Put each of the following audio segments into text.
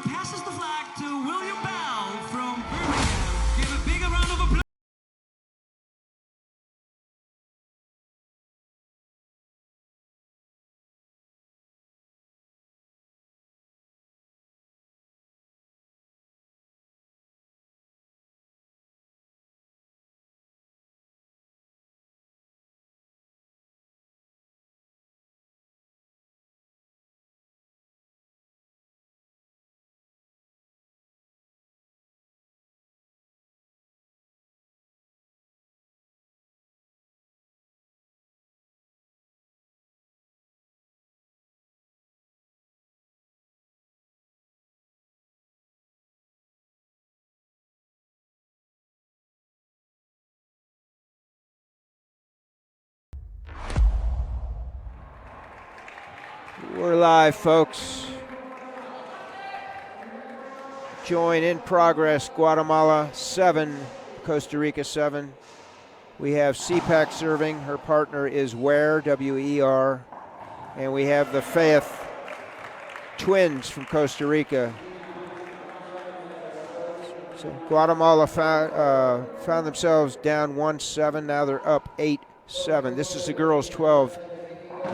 passes the flag to William Bell from Birmingham. Give a big round of applause. We're live, folks. Join in progress, Guatemala 7, Costa Rica 7. We have Sicac serving. Her partner is Ware, W-E-R. And we have the Faeth twins from Costa Rica. So Guatemala found themselves down 1-7. Now they're up 8-7. This is the girls' 12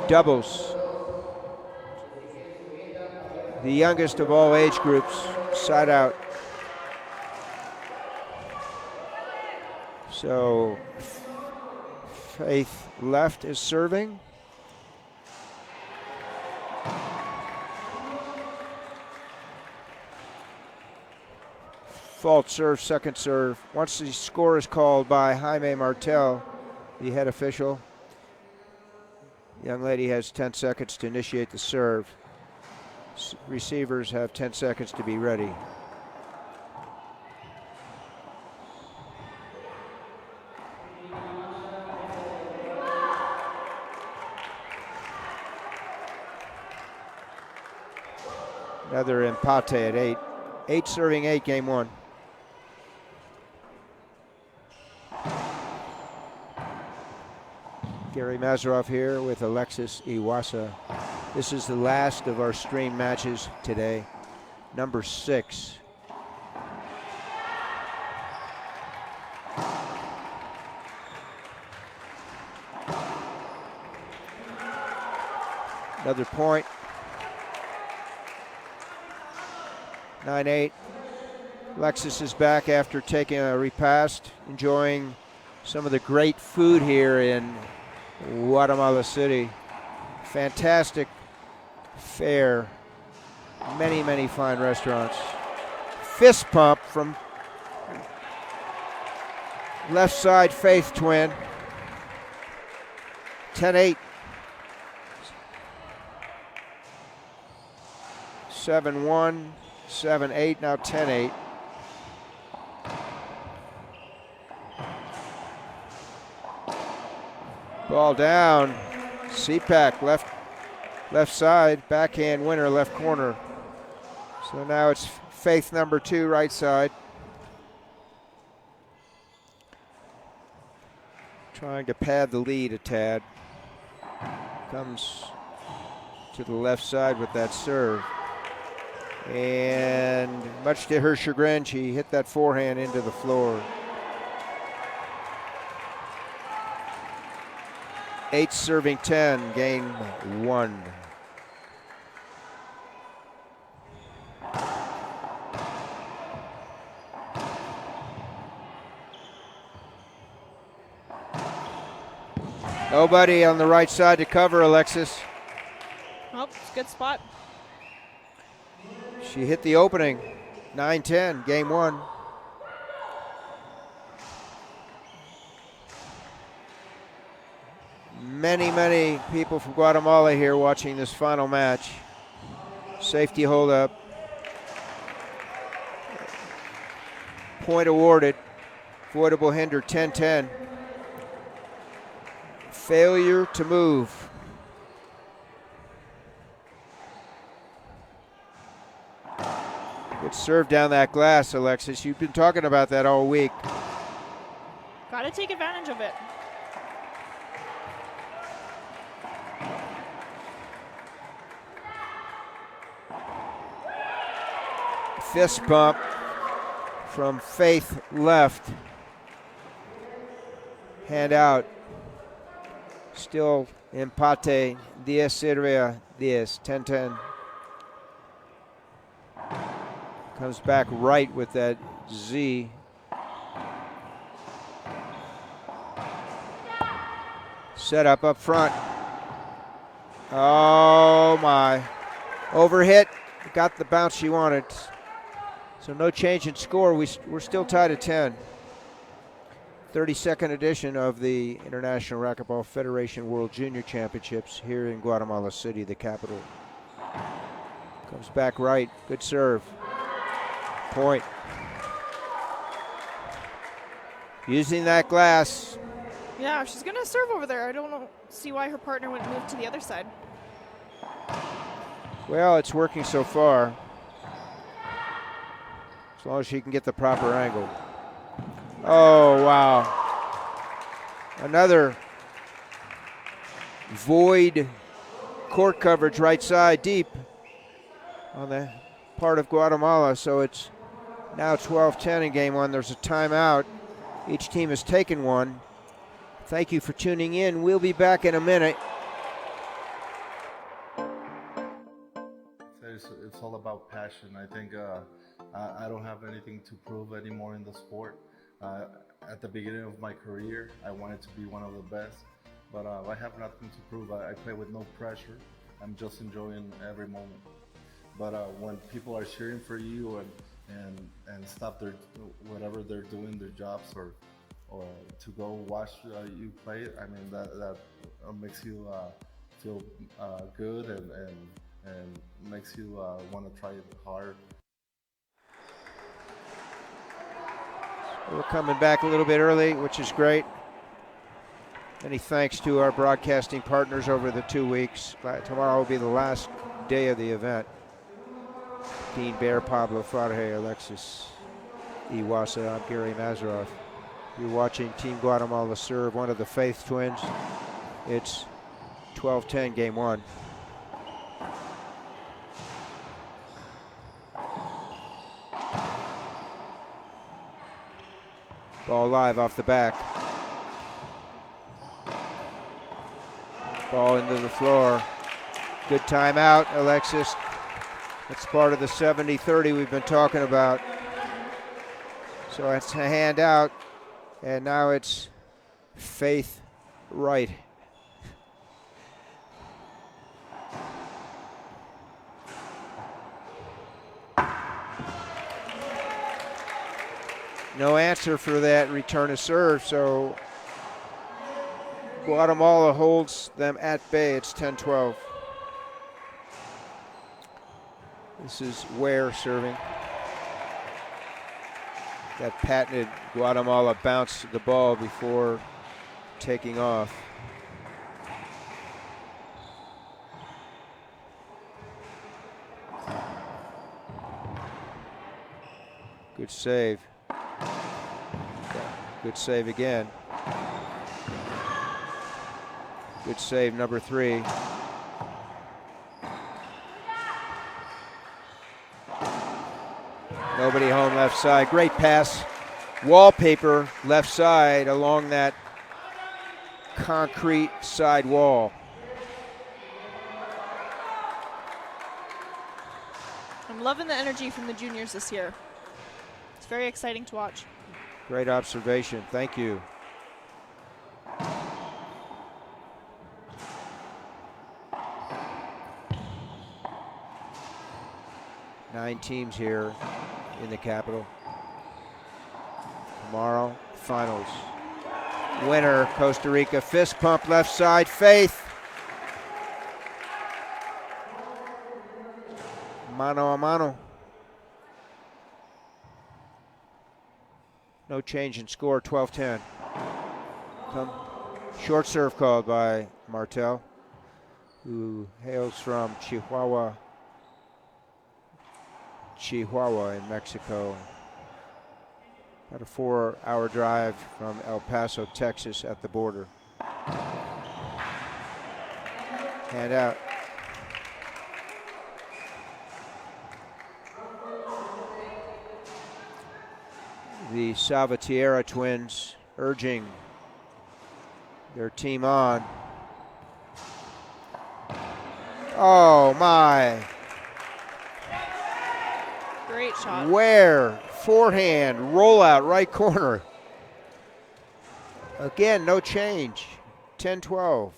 doubles. The youngest of all age groups, side out. So Faeth left is serving. Fault serve, second serve. Once the score is called by Jaime Martel, the head official, the young lady has 10 seconds to initiate the serve. Receivers have 10 seconds to be ready. Another empate at 8. 8 serving 8, game 1. Gary Mazarov here with Alexis Iwasa. This is the last of our stream matches today, number 6. Another point. 9-8. Alexis is back after taking a repast, enjoying some of the great food here in Guatemala City. Fantastic fare, many fine restaurants. Fist pump from left side Faeth twin. 10-8. 7-1, 7-8, now 10-8. Ball down. Sicac left side, backhand winner, left corner. So now it's Faeth number 2, right side. Trying to pad the lead a tad. Comes to the left side with that serve. And much to her chagrin, she hit that forehand into the floor. 8 serving 10, game 1. Nobody on the right side to cover, Alexis. Oh, it's a good spot. She hit the opening. 9-10, game 1. Many people from Guatemala here watching this final match. Safety hold up. Point awarded. Voidable hinder 10-10. Failure to move. Good serve down that glass, Alexis. You've been talking about that all week. Got to take advantage of it. Fist bump from Faeth left. Hand out. Still empate. 10 Serbia, 10. 10-10. Comes back right with that Z. Set up front. Oh my. Overhit. Got the bounce she wanted. So no change in score. We're still tied at 10. 32nd edition of the International Racquetball Federation World Junior Championships here in Guatemala City, the capital. Comes back right. Good serve. Point. Using that glass. Yeah, she's going to serve over there. I don't see why her partner wouldn't move to the other side. Well, it's working so far. As long as she can get the proper angle. Oh, wow. Another void court coverage right side deep on the part of Guatemala. So it's now 12-10 in game one. There's a timeout. Each team has taken one. Thank you for tuning in. We'll be back in a minute. It's all about passion. I think I don't have anything to prove anymore in the sport. At the beginning of my career, I wanted to be one of the best, but I have nothing to prove. I play with no pressure. I'm just enjoying every moment. But when people are cheering for you and stop whatever they're doing, their jobs, or to go watch you play, I mean that makes you feel good and makes you want to try it hard. We're coming back a little bit early, which is great. Many thanks to our broadcasting partners over the 2 weeks. Tomorrow will be the last day of the event. Dean Bear, Pablo Farge, Alexis Iwasa, I'm Gary Mazarov. You're watching Team Guatemala serve one of the Faeth twins. It's 12-10 game one. Ball live off the back. Ball into the floor. Good timeout, Alexis. That's part of the 70-30 we've been talking about. So it's a hand out, and now it's Faeth right. No answer for that return of serve, so Guatemala holds them at bay. It's 10-12. This is Ware serving. That patented Guatemala bounce the ball before taking off. Good save. Good save again. Good save, number 3. Nobody home left side. Great pass. Wallpaper left side along that concrete side wall. I'm loving the energy from the juniors this year. It's very exciting to watch. Great observation. Thank you. Nine teams here in the capital. Tomorrow, finals. Winner, Costa Rica. Fist pump left side, Faeth. Mano a mano. No change in score, 12-10. Short serve called by Martel, who hails from Chihuahua in Mexico. About a 4-hour drive from El Paso, Texas at the border. Hand out. The Salvatierra twins urging their team on. Oh my. Great shot. Where? Forehand, rollout, right corner. Again, no change. 10-12.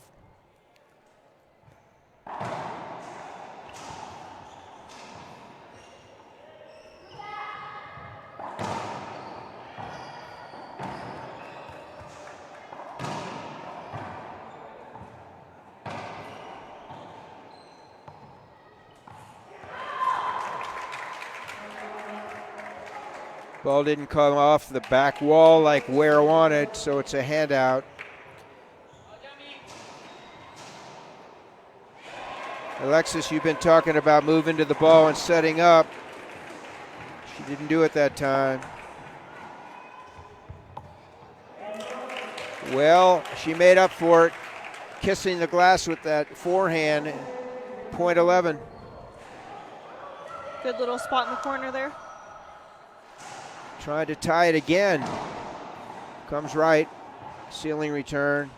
Ball didn't come off the back wall like Ware wanted, so it's a handout. Alexis, you've been talking about moving to the ball and setting up. She didn't do it that time. Well, she made up for it, kissing the glass with that forehand. Point 11. Good little spot in the corner there. Trying to tie it again. Comes right. Ceiling return.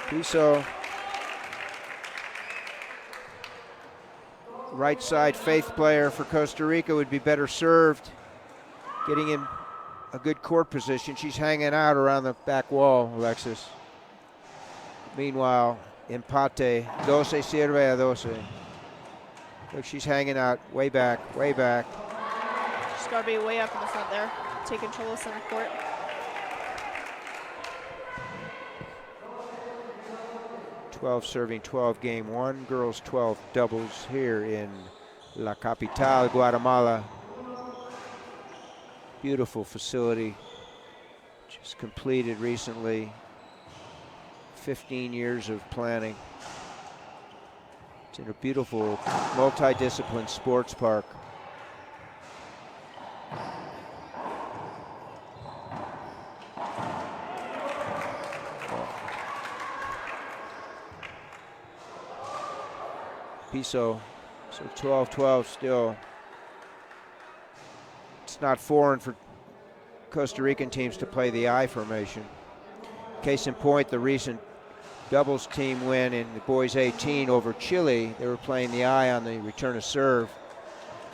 Piso. Right side Faeth player for Costa Rica would be better served. Getting in a good court position. She's hanging out around the back wall, Alexis. Meanwhile, empate, 12 sirve a 12. Look, she's hanging out way back, way back. She's got to be way up in the front there. Take control of center court. Serving 12 game one, girls 12 doubles here in La Capital, Guatemala. Beautiful facility, just completed recently. 15 years of planning. It's in a beautiful multi-discipline sports park. Piso, so 12-12 still. It's not foreign for Costa Rican teams to play the I formation. Case in point, the recent doubles team win in the boys 18 over Chile. They were playing the I on the return of serve,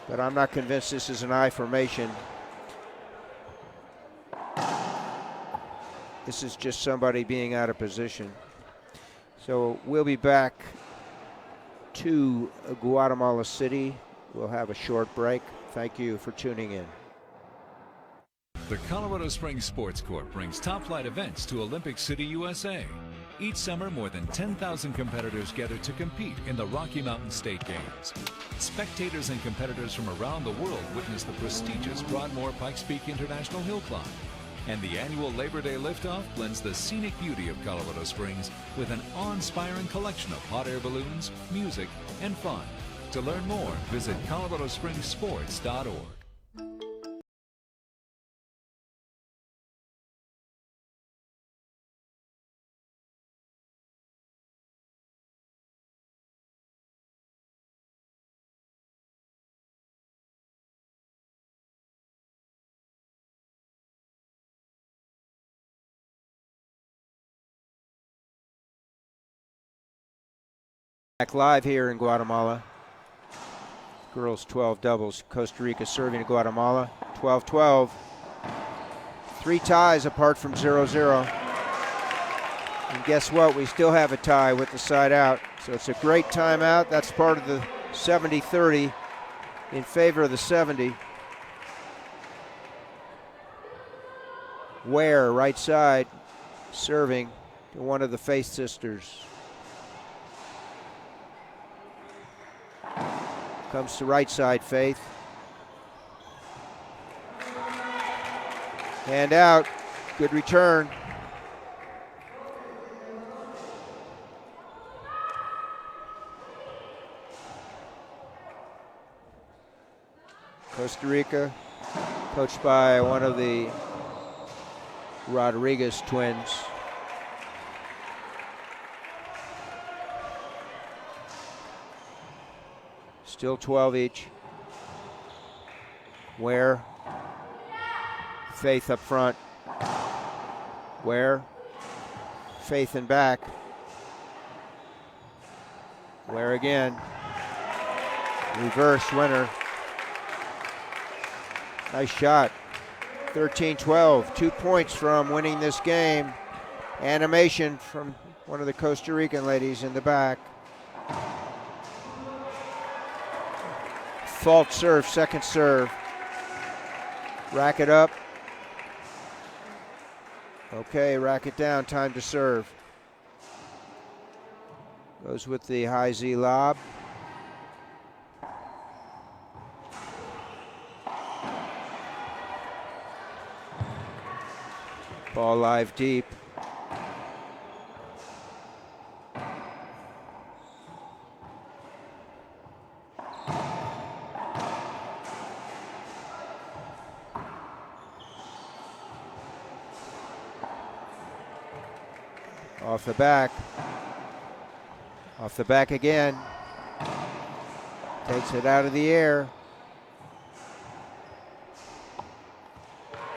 but I'm not convinced this is an I formation. This is just somebody being out of position. So we'll be back to Guatemala City. We'll have a short break. Thank you for tuning in. The Colorado Springs Sports Corp brings top-flight events to Olympic City, USA. Each summer, more than 10,000 competitors gather to compete in the Rocky Mountain State Games. Spectators and competitors from around the world witness the prestigious Broadmoor Pikes Peak International Hill Climb. And the annual Labor Day liftoff blends the scenic beauty of Colorado Springs with an awe-inspiring collection of hot air balloons, music, and fun. To learn more, visit coloradospringssports.org. Back live here in Guatemala. Girls 12 doubles. Costa Rica serving to Guatemala. 12-12. 3 ties apart from 0-0. And guess what? We still have a tie with the side out. So it's a great timeout. That's part of the 70-30 in favor of the 70. Ware, right side, serving to one of the Faeth sisters. Comes to right side, Faeth. Hand out, good return. Costa Rica, coached by one of the Rodriguez twins. Still 12 each. Ware. Faeth up front. Ware. Faeth in back. Ware again. Reverse winner. Nice shot. 13-12. 2 points from winning this game. Animation from one of the Costa Rican ladies in the back. Fault serve, second serve. Racket up. Okay, racket down, time to serve. Goes with the high Z lob. Ball live deep. Off the back. Off the back again. Takes it out of the air.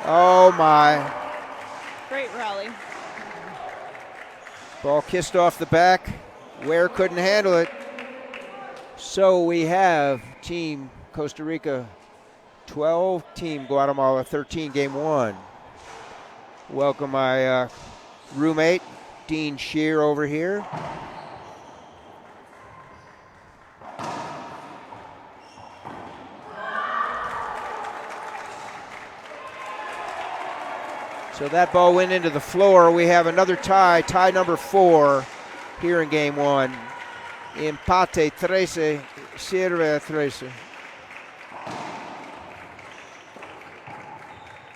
Oh my. Great rally. Ball kissed off the back. Ware couldn't handle it. So we have Team Costa Rica 12, Team Guatemala 13, game 1. Welcome my roommate, Dean Shear, over here. So that ball went into the floor. We have another tie number 4 here in game 1. Empate 13, sirve 13.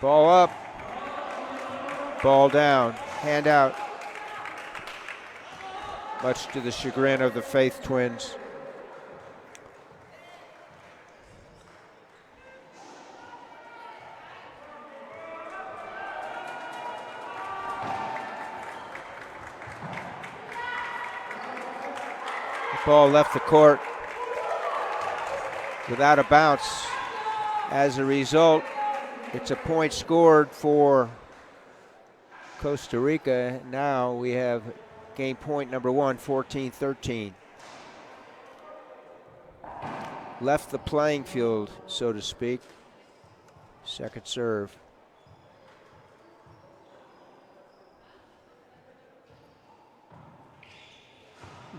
Ball up, ball down, hand out. Much to the chagrin of the Faeth twins. Ball left the court without a bounce. As a result, it's a point scored for Costa Rica. Now we have game point number 1, 14-13. Left the playing field, so to speak. Second serve.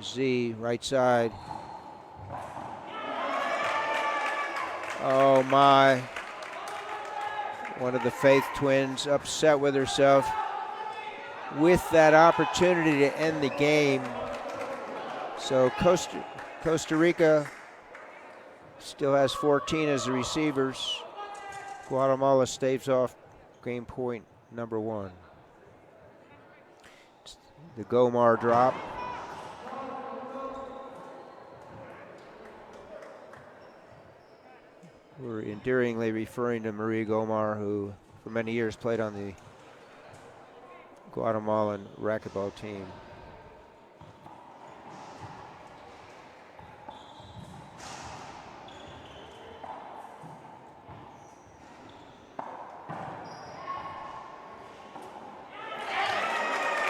Z, right side. Oh my. One of the Faeth twins upset with herself with that opportunity to end the game. So Costa Rica still has 14 as the receivers. Guatemala staves off game point number 1. The Gomar drop. We're endearingly referring to Marie Gomar, who for many years played on the Guatemalan racquetball team.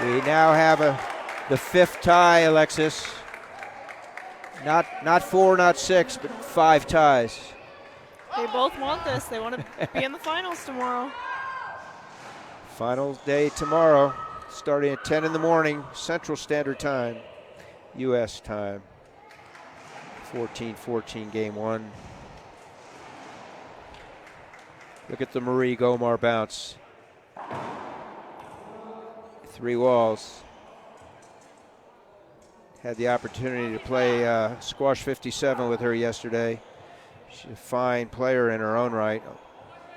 We now have the 5th tie, Alexis. Not 4, not 6, but 5 ties. They both want this. They want to be in the finals tomorrow. Finals day tomorrow, starting at 10 in the morning, Central Standard Time, U.S. time. 14-14 game 1. Look at the Marie Gomar bounce. 3 walls. Had the opportunity to play squash 57 with her yesterday. She's a fine player in her own right,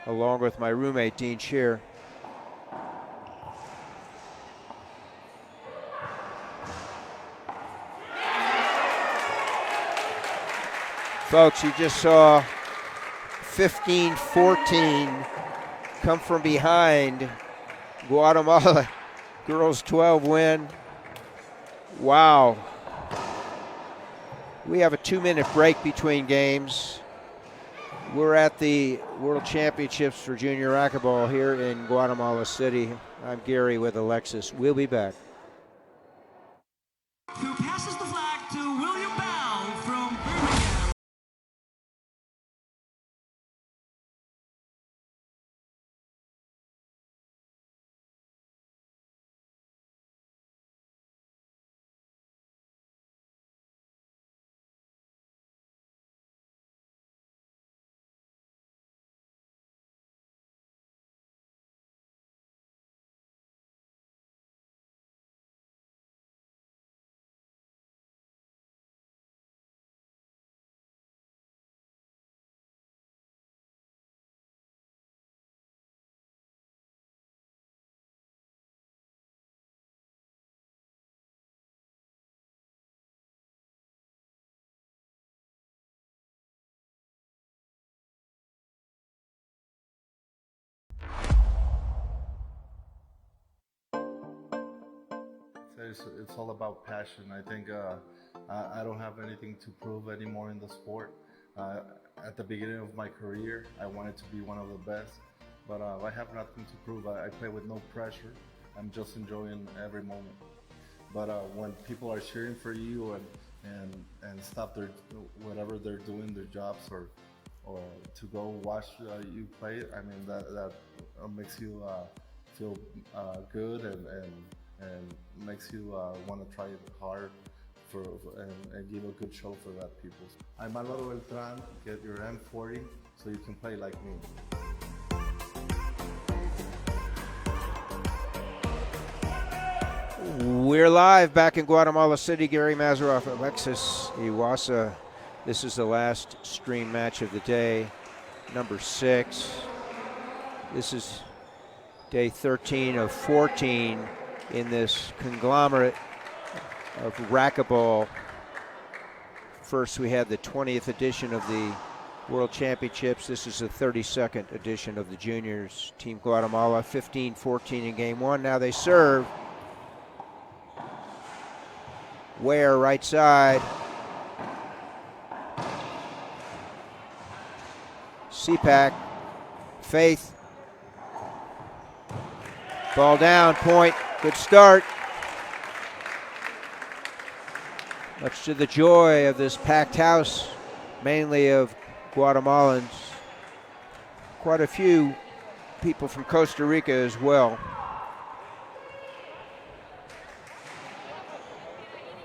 along with my roommate, Dean Shear. Folks, you just saw 15-14 come from behind. Guatemala girls 12 win. Wow. We have a 2-minute break between games. We're at the World Championships for Junior Racquetball here in Guatemala City. I'm Gary with Alexis. We'll be back. Who passes the flag to William Bell from Birmingham. It's all about passion. I think I don't have anything to prove anymore in the sport. At the beginning of my career, I wanted to be one of the best, but I have nothing to prove. I play with no pressure. I'm just enjoying every moment. But when people are cheering for you and stop whatever they're doing, their jobs, or to go watch you play, I mean that makes you feel good and makes you want to try it hard and give a good show for that people. I'm Álvaro Beltrán. Get your M40 so you can play like me. We're live back in Guatemala City. Gary Mazeroff, Alexis Iwasa. This is the last stream match of the day, number 6. This is day 13 of 14 in this conglomerate of racquetball. First, we had the 20th edition of the World Championships. This is the 32nd edition of the juniors. Team Guatemala 15-14 in game 1. Now they serve. Ware right side. Sicac. Faeth. Ball down, point. Good start. Much to the joy of this packed house, mainly of Guatemalans. Quite a few people from Costa Rica as well.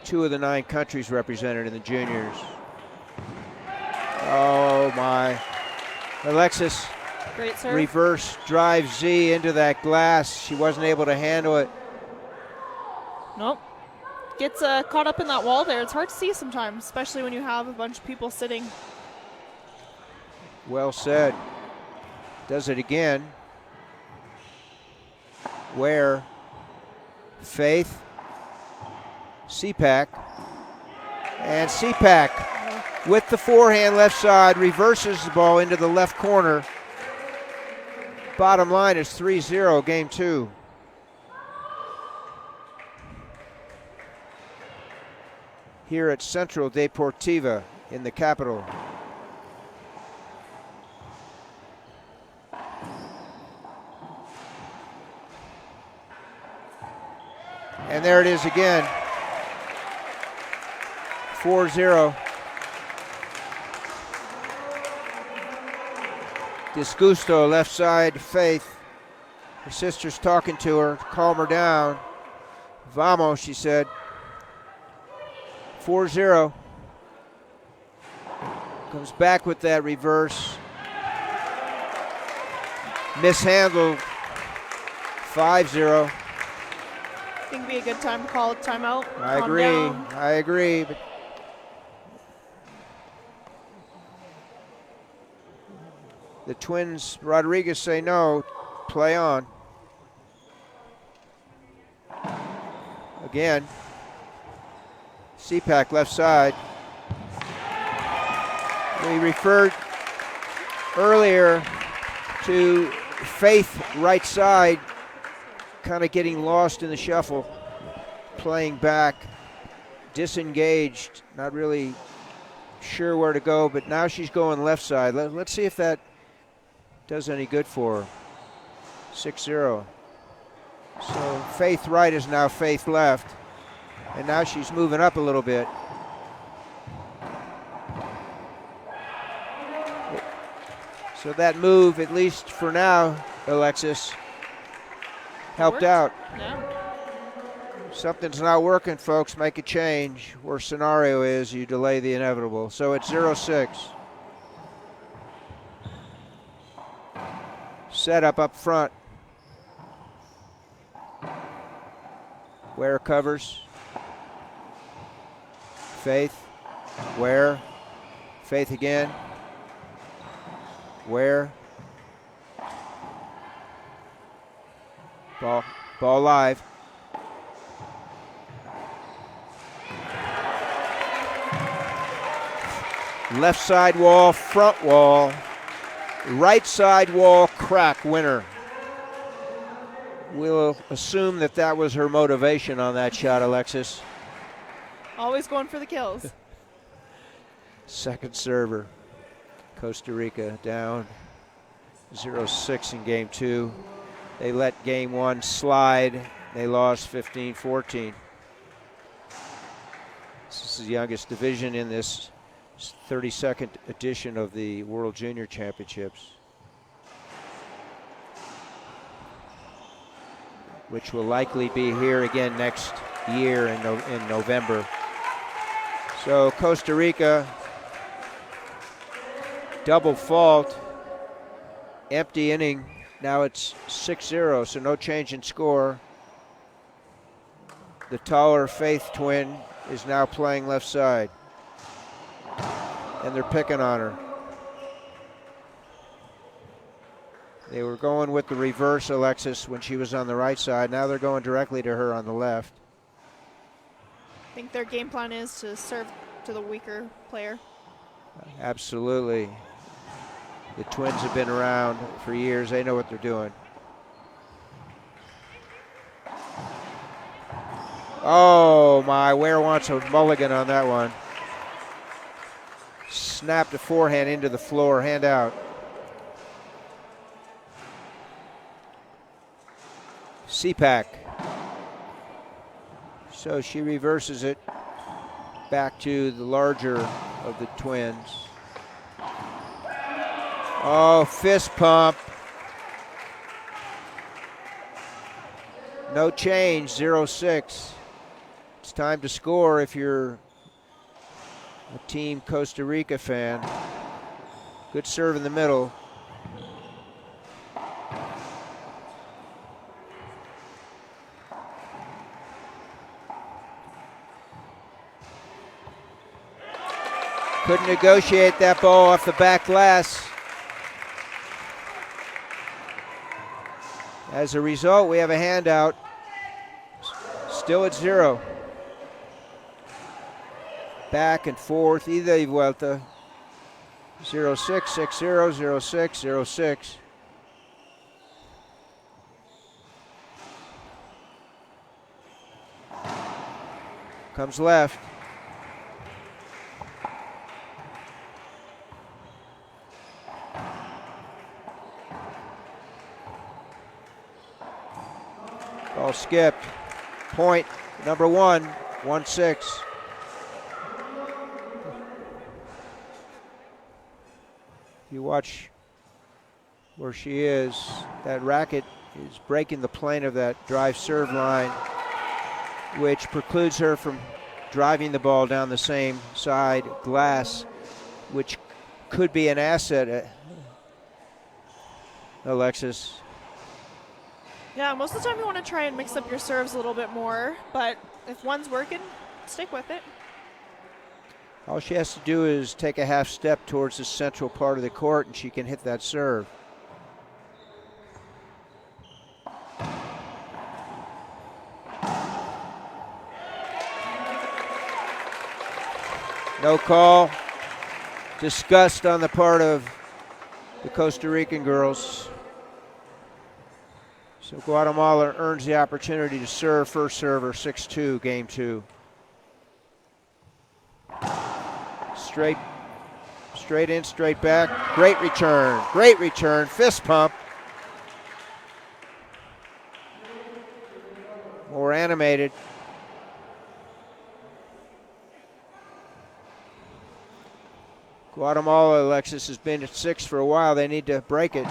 2 of the 9 countries represented in the juniors. Oh my. Alexis. Great serve. Reverse drive Z into that glass. She wasn't able to handle it. Nope. Gets caught up in that wall there. It's hard to see sometimes, especially when you have a bunch of people sitting. Well said. Does it again. Where? Faeth. Sicac. And Sicac with the forehand left side reverses the ball into the left corner. Bottom line is 3-0 game 2. Here at Central Deportiva in the capital. And there it is again. 4-0. Disgusto left side, Faeth. Her sister's talking to her to calm her down. Vamos, she said. 4-0. Comes back with that reverse. Mishandled. 5-0. I think it'd be a good time to call a timeout. I agree. But the twins, Rodriguez, say no. Play on. Again. Sicac left side. We referred earlier to Faeth right side, kind of getting lost in the shuffle, playing back, disengaged, not really sure where to go, but now she's going left side. Let's see if that does any good for her. 6-0. So Faeth right is now Faeth left, and now she's moving up a little bit. So that move, at least for now, Alexis, helped out. Yeah. Something's not working, folks. Make a change. Worst scenario is you delay the inevitable. So it's 0-6. Set up front. Ware covers. Faeth. Ware. Faeth again. Ware. Ball live. Left side wall, front wall, right side wall, crack, winner. We'll assume that that was her motivation on that shot, Alexis. Always going for the kills. Second server. Costa Rica down 0-6 in game 2. They let game 1 slide. They lost 15-14. This is the youngest division in this 32nd edition of the World Junior Championships, which will likely be here again next year in November. So Costa Rica, double fault, empty inning. Now it's 6-0, so no change in score. The taller Faeth twin is now playing left side, and they're picking on her. They were going with the reverse, Alexis, when she was on the right side. Now they're going directly to her on the left. I think their game plan is to serve to the weaker player. Absolutely. The twins have been around for years. They know what they're doing. Oh my, Ware wants a mulligan on that one. Snapped a forehand into the floor, hand out. Sicac. So she reverses it back to the larger of the twins. Oh, fist pump. No change, 0-6. It's time to score if you're a Team Costa Rica fan. Good serve in the middle. Couldn't negotiate that ball off the back glass. As a result, we have a handout. Still at 0. Back and forth, ida y vuelta. 0-6, 6-0, 0-6, 0-6. Comes left. Ball skipped. Point number 1, 1-6. If you watch where she is, that racket is breaking the plane of that drive serve line, which precludes her from driving the ball down the same side glass, which could be an asset, Alexis. Yeah, most of the time you want to try and mix up your serves a little bit more, but if one's working, stick with it. All she has to do is take a half step towards the central part of the court and she can hit that serve. No call. Disgust on the part of the Costa Rican girls. So Guatemala earns the opportunity to serve first server 6-2, game 2. Straight in, straight back. Great return. Great return. Fist pump. More animated. Guatemala, Alexis, has been at 6 for a while. They need to break it.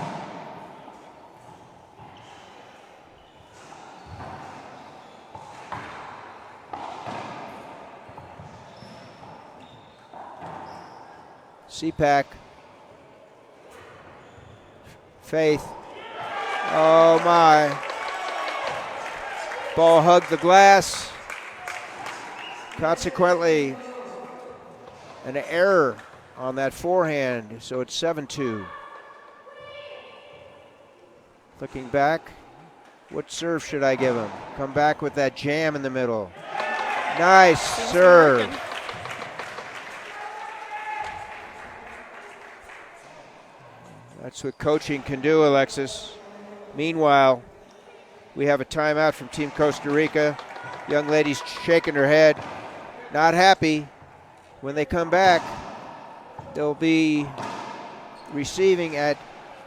Sicac. Faeth. Oh my. Ball hugged the glass. Consequently, an error on that forehand, so it's 7-2. Looking back, what serve should I give him? Come back with that jam in the middle. Nice serve. That's what coaching can do, Alexis. Meanwhile, we have a timeout from Team Costa Rica. Young lady's shaking her head, not happy. When they come back, they'll be receiving at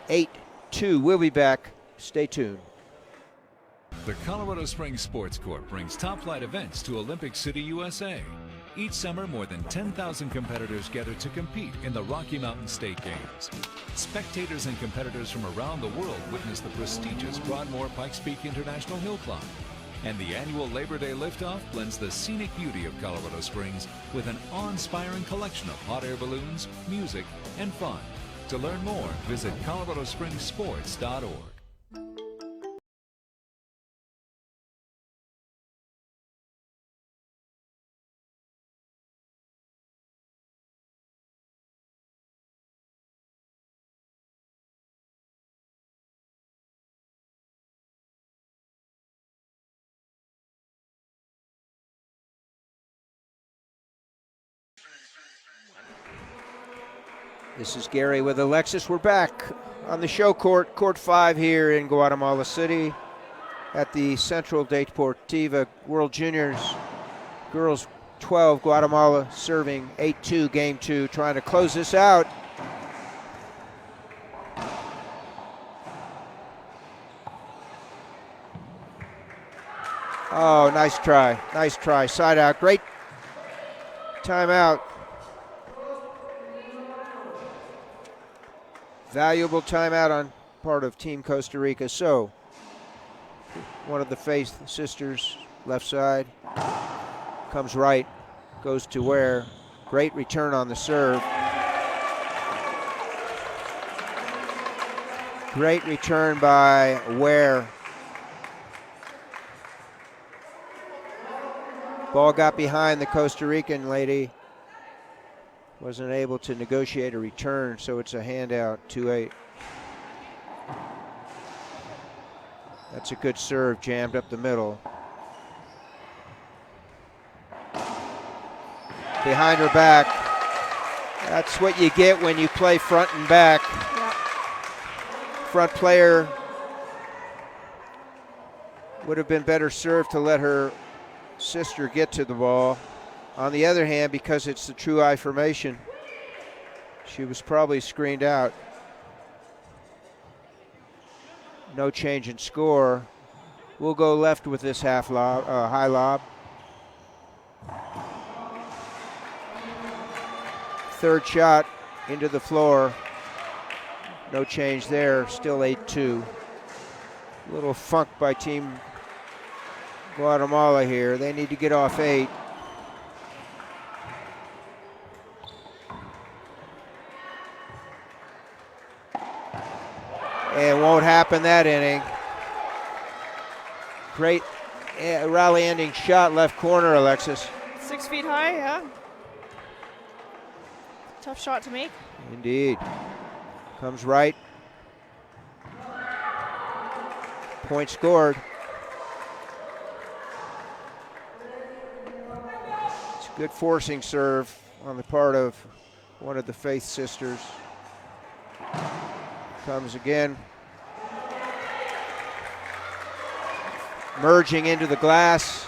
8-2. We'll be back. Stay tuned. The Colorado Springs Sports Corp brings top-flight events to Olympic City, USA. Each summer, more than 10,000 competitors gather to compete in the Rocky Mountain State Games. Spectators and competitors from around the world witness the prestigious Broadmoor Pikes Peak International Hill Climb. And the annual Labor Day liftoff blends the scenic beauty of Colorado Springs with an awe-inspiring collection of hot air balloons, music, and fun. To learn more, visit coloradospringssports.org. This is Gary with Alexis. We're back on the show court, court 5 here in Guatemala City at the Central Deportiva World Juniors. Girls 12, Guatemala serving 8-2, game 2, trying to close this out. Oh, nice try, nice try. Side out, great timeout. Valuable timeout on part of Team Costa Rica. So, one of the Faeth sisters, left side, comes right, goes to Ware. Great return on the serve. Great return by Ware. Ball got behind the Costa Rican lady. Wasn't able to negotiate a return, so it's a handout, 2-8. That's a good serve, jammed up the middle. Behind her back. That's what you get when you play front and back. Yep. Front player would have been better served to let her sister get to the ball. On the other hand, because it's the true eye formation, she was probably screened out. No change in score. We'll go left with this half lob, high lob. Third shot into the floor. No change there, still 8-2. Little funk by Team Guatemala here. They need to get off 8. It won't happen that inning. Great rally-ending shot, left corner, Alexis. 6 feet high, yeah. Tough shot to make. Indeed. Comes right. Point scored. It's a good forcing serve on the part of one of the Faeth sisters. Comes again. Merging into the glass.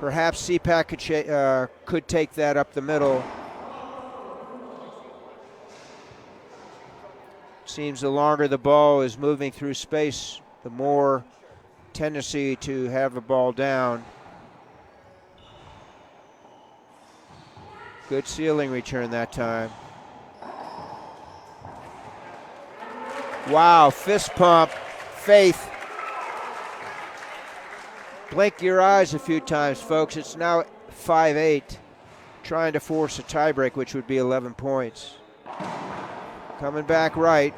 Perhaps Sicac could take that up the middle. Seems the longer the ball is moving through space, the more tendency to have the ball down. Good ceiling return that time. Wow, fist pump, Faeth. Blink your eyes a few times, folks. It's now 5-8, trying to force a tiebreak, which would be 11 points. Coming back right.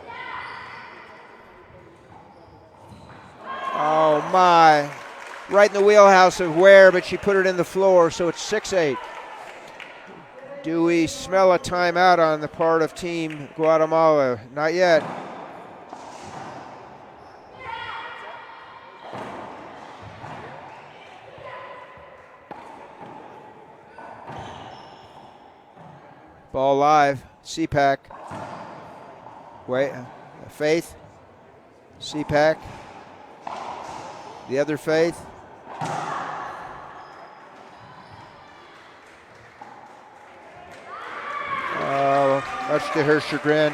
Oh my, right in the wheelhouse of Ware, but she put it in the floor, so it's 6-8. Do we smell a timeout on the part of Team Guatemala? Not yet. Ball live, Sicac. Wait, Faeth, Sicac. The other Faeth. Much to her chagrin.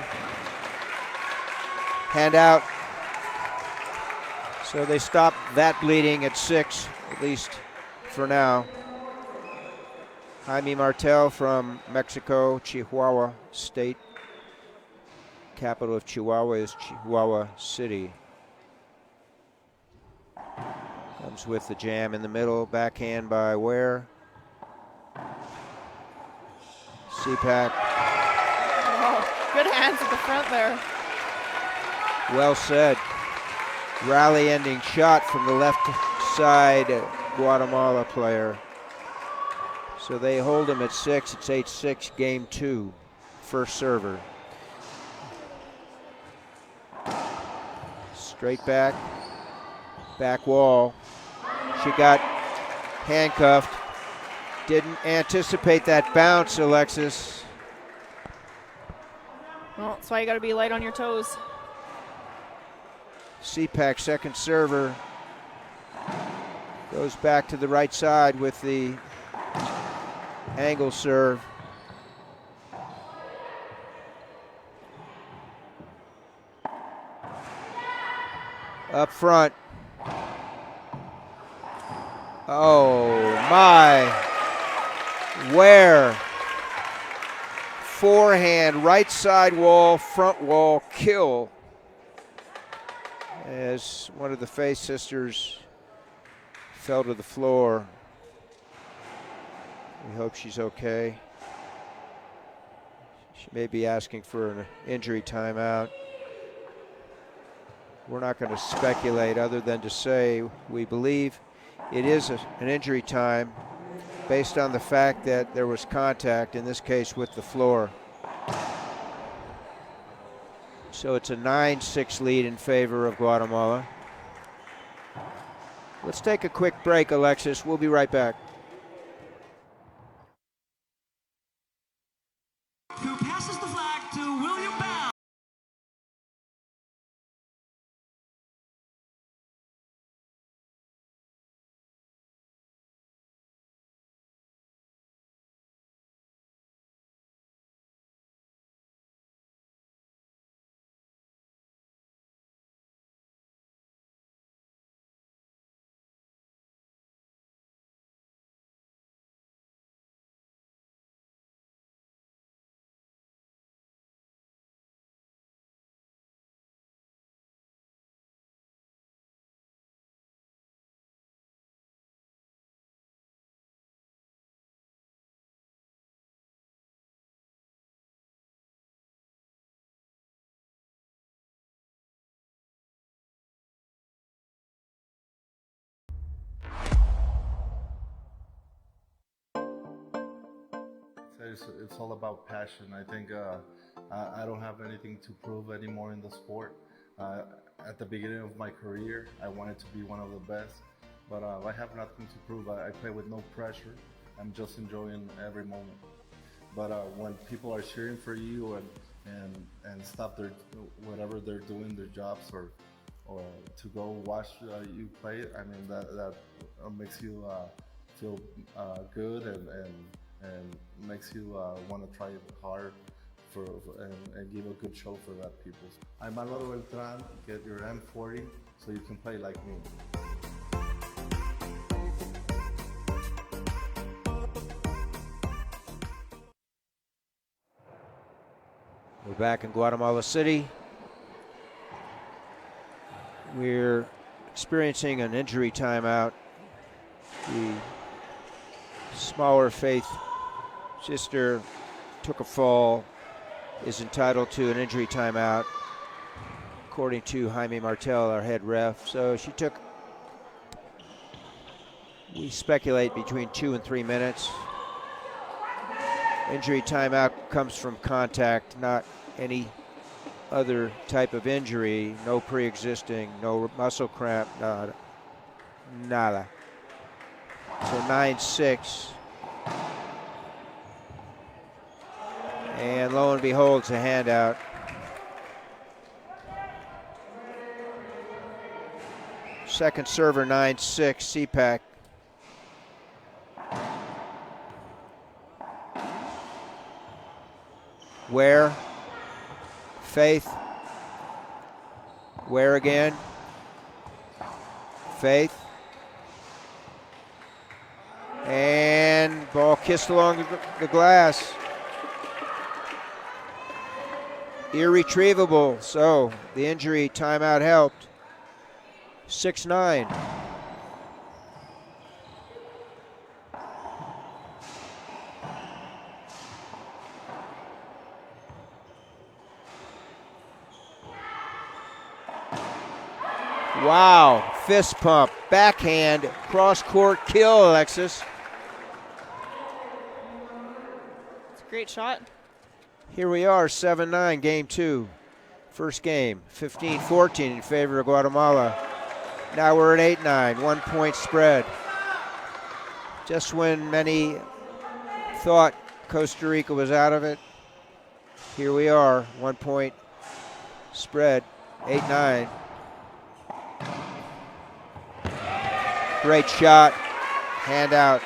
Hand out. So they stop that bleeding at 6, at least for now. Jaime Martel from Mexico, Chihuahua State. Capital of Chihuahua is Chihuahua City. Comes with the jam in the middle, backhand by Ware. Sicac. Oh, good hands at the front there. Well said. Rally ending shot from the left side Guatemala player. So they hold him at 6. It's 8-6, game 2. First server. Straight back. Back wall. She got handcuffed. Didn't anticipate that bounce, Alexis. Well, that's why you got to be light on your toes. Sicac, second server. Goes back to the right side with the angle serve. Up front. Oh my. Ware. Forehand, right side wall, front wall, kill. As one of the Faeth sisters fell to the floor. We hope she's okay. She may be asking for an injury timeout. We're not going to speculate other than to say we believe it is an injury time based on the fact that there was contact, in this case with the floor. So it's a 9-6 lead in favor of Guatemala. Let's take a quick break, Alexis. We'll be right back. Who passes the flag to William Bell. It's all about passion. I think I don't have anything to prove anymore in the sport. At the beginning of my career, I wanted to be one of the best, but I have nothing to prove. I play with no pressure. I'm just enjoying every moment. But when people are cheering for you and stop their whatever they're doing, their jobs, or to go watch you play, I mean that makes you feel good and makes you want to try it hard and give a good show for that people. I'm Álvaro Beltrán. Get your M40 so you can play like me. We're back in Guatemala City. We're experiencing an injury timeout. The smaller Faeth sister took a fall, is entitled to an injury timeout, according to Jaime Martel, our head ref. So she took, we speculate, between 2 and 3 minutes. Injury timeout comes from contact, not any other type of injury. No pre-existing, no muscle cramp, nada. So 9-6. And lo and behold, it's a handout. Second server, 9-6, Sicac. Where? Faeth. Where again? Faeth. And ball kissed along the glass. Irretrievable. So the injury timeout helped. 6-9. Wow, fist pump, backhand, cross-court kill, Alexis. It's a great shot. Here we are, 7-9, game 2. First game, 15-14 in favor of Guatemala. Now we're at 8-9, 1 point spread. Just when many thought Costa Rica was out of it, here we are, 1 point spread, 8-9. Great shot, hand out.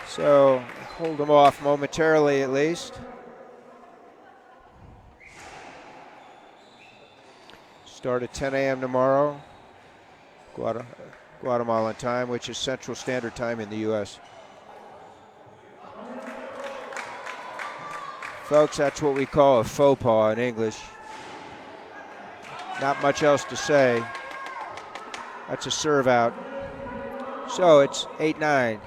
So hold them off momentarily at least. Start at 10 a.m. tomorrow, Guatemalan time, which is Central Standard Time in the U.S. Folks, that's what we call a faux pas in English. Not much else to say. That's a serve out. So it's 8-9.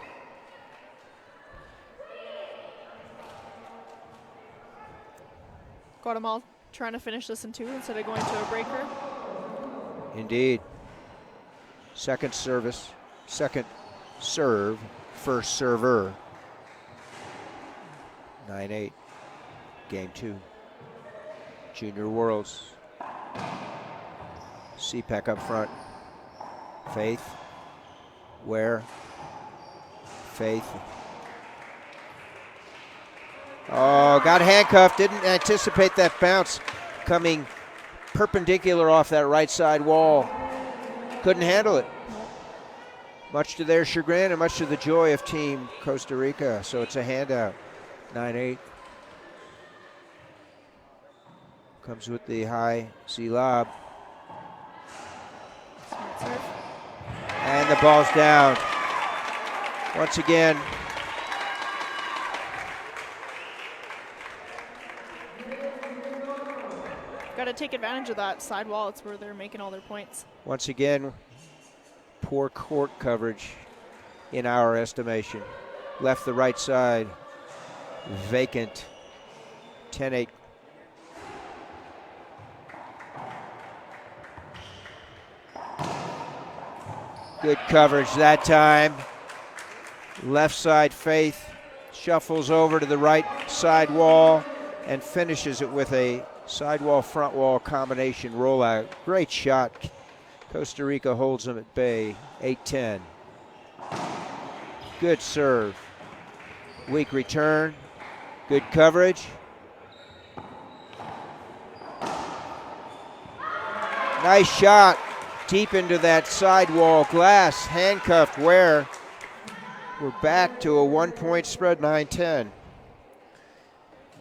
Guatemala trying to finish this in 2 instead of going to a breaker. Indeed. Second service, second serve, first server. 9-8, game 2. Junior Worlds. Sicac up front. Faeth. Where? Faeth. Oh, got handcuffed. Didn't anticipate that bounce coming perpendicular off that right side wall. Couldn't handle it. Much to their chagrin and much to the joy of Team Costa Rica. So it's a handout. 9-8. Comes with the high C-lob. And the ball's down. Once again, got to take advantage of that side wall. It's where they're making all their points. once again, poor court coverage in our estimation. Left the right side vacant. 10-8. Good coverage that time. Left side Faeth shuffles over to the right side wall and finishes it with a sidewall front wall combination rollout. Great shot. Costa Rica holds them at bay. 8-10. Good serve. Weak return. Good coverage. Nice shot. Deep into that sidewall glass. Handcuffed Ware. We're back to a 1-point spread, 9-10.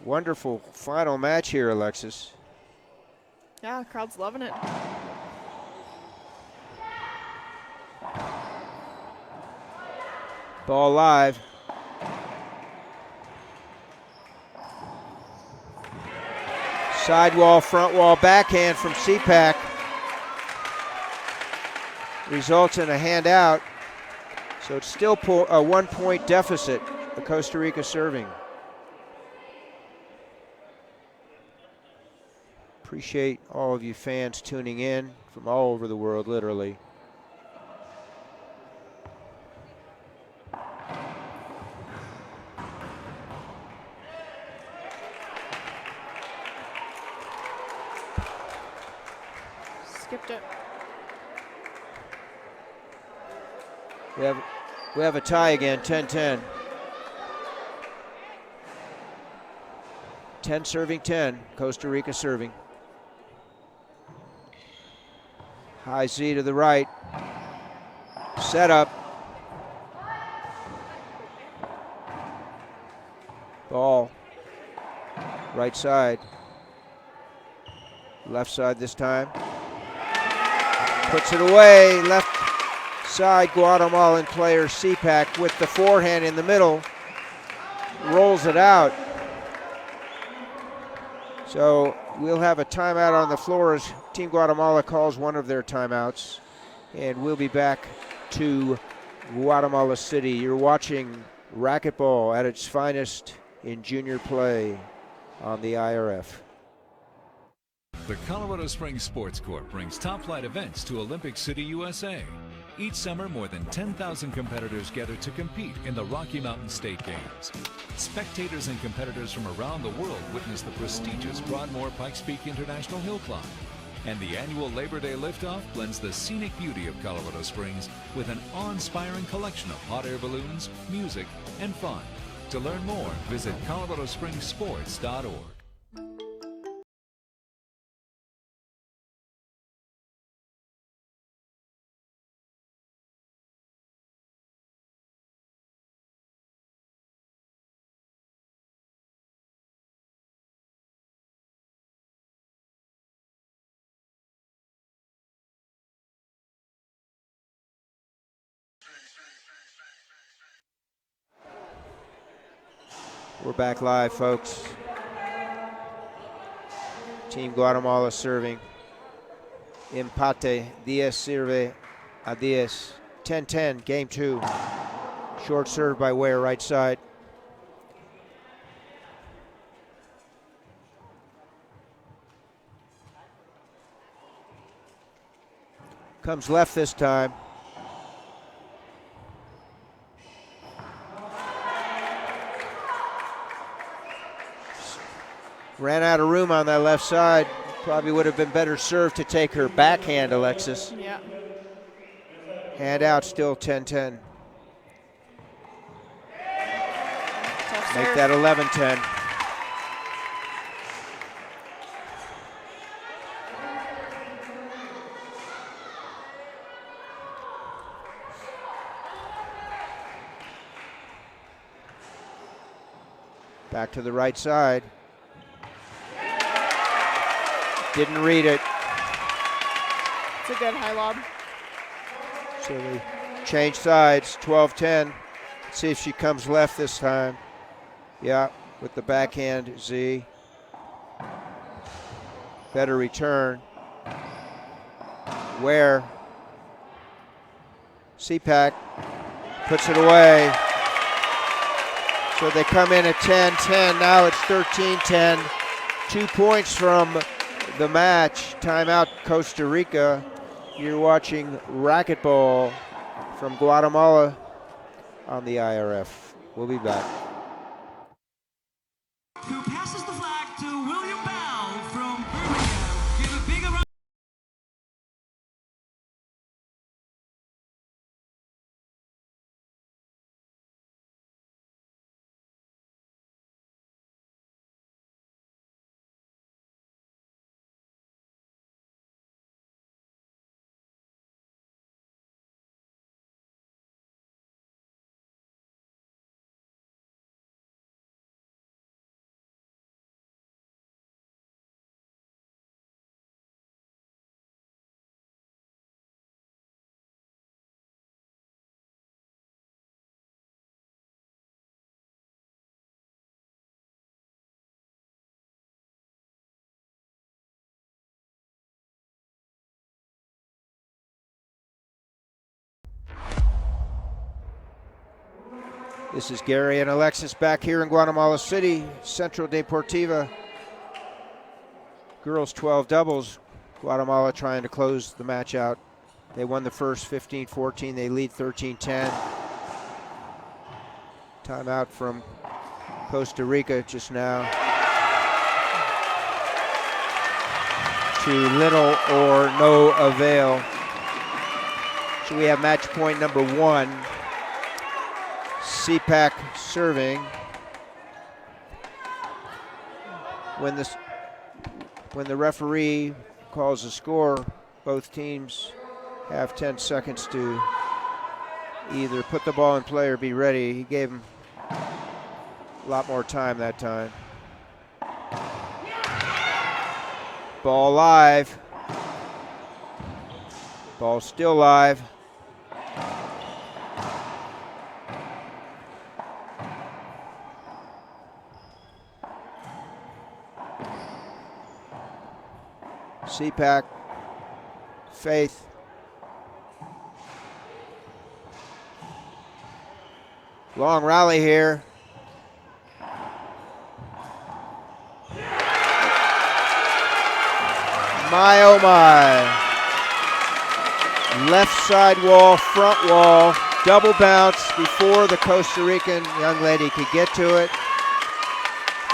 Wonderful final match here, Alexis. Yeah, crowd's loving it. Ball live. Sidewall, front wall, backhand from Sicac. Results in a handout. So it's still a 1-point deficit for Costa Rica serving. Appreciate all of you fans tuning in from all over the world, literally. Skipped it. We have a tie again, 10-10. 10 serving 10, Costa Rica serving. High Z to the right. Set up. Ball. Right side. Left side this time. Puts it away. Left side Guatemalan player Sicac with the forehand in the middle. Rolls it out. So we'll have a timeout on the floor as Team Guatemala calls one of their timeouts. And we'll be back to Guatemala City. You're watching racquetball at its finest in junior play on the IRF. The Colorado Springs Sports Corp brings top-flight events to Olympic City, USA. Each summer, more than 10,000 competitors gather to compete in the Rocky Mountain State Games. Spectators and competitors from around the world witness the prestigious Broadmoor Pikes Peak International Hill Climb. And the annual Labor Day liftoff blends the scenic beauty of Colorado Springs with an awe-inspiring collection of hot air balloons, music, and fun. To learn more, visit coloradospringssports.org. We're back live, folks. Team Guatemala serving. Empate, 10 sirve a 10. 10-10, game 2. Short serve by Ware, right side. Comes left this time. Ran out of room on that left side. Probably would have been better served to take her backhand, Alexis. Yeah. Hand out, still 10-10. Tough Make serve. that 11-10. Back to the right side. Didn't read it. It's a good high lob. So we change sides, 12-10. See if she comes left this time. Yeah, with the backhand Z. Better return. Where? Sicac puts it away. So they come in at 10-10. Now it's 13-10. 2 points from the match. Timeout, Costa Rica. You're watching racquetball from Guatemala on the IRF. We'll be back. Who passes the flag to William This is Gary and Alexis back here in Guatemala City, Central Deportiva. Girls 12 doubles. Guatemala trying to close the match out. They won the first 15-14. They lead 13-10. Timeout from Costa Rica just now. To little or no avail. So we have match point number 1. Sicac serving. When the referee calls a score, both teams have 10 seconds to either put the ball in play or be ready. He gave them a lot more time that time. Ball live. Ball still live. Sicac, Faeth. Long rally here. My oh my. Left side wall, front wall, double bounce before the Costa Rican young lady could get to it.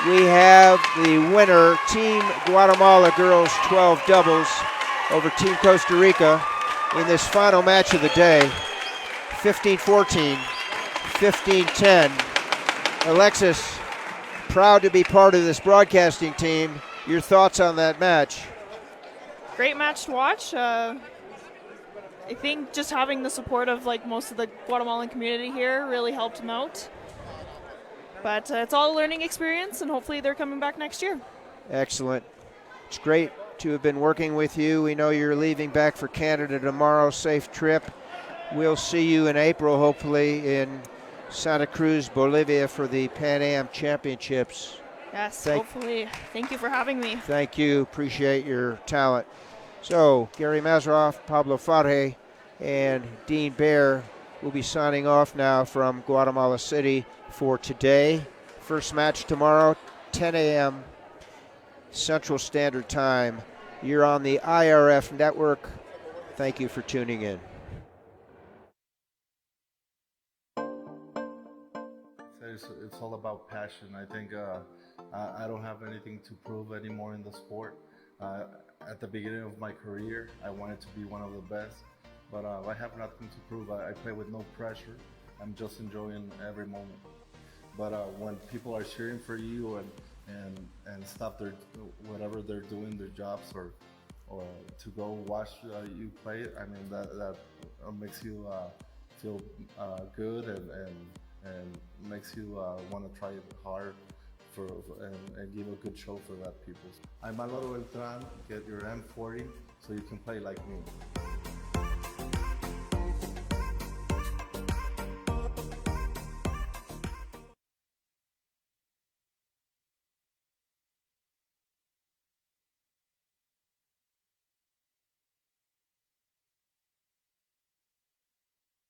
We have the winner, Team Guatemala Girls 12 doubles over Team Costa Rica in this final match of the day, 15-14, 15-10. Alexis, proud to be part of this broadcasting team. Your thoughts on that match? Great match to watch. I think just having the support of most of the Guatemalan community here really helped them out. But it's all a learning experience, and hopefully they're coming back next year. Excellent. It's great to have been working with you. We know you're leaving back for Canada tomorrow. Safe trip. We'll see you in April, hopefully, in Santa Cruz, Bolivia for the Pan Am Championships. Yes, hopefully. Thank you for having me. Thank you. Appreciate your talent. So, Gary Mazeroff, Pablo Farge, and Dean Baer will be signing off now from Guatemala City for today. First match tomorrow, 10 a.m. Central Standard Time. You're on the IRF network. Thank you for tuning in. It's all about passion. I think I don't have anything to prove anymore in the sport. At the beginning of my career, I wanted to be one of the best, but I have nothing to prove. I play with no pressure. I'm just enjoying every moment. But when people are cheering for you and stop their whatever they're doing, their jobs, or to go watch you play, I mean that makes you feel good and makes you want to try hard and give a good show for that people. I'm Alvaro Beltran. Get your M40 so you can play like me.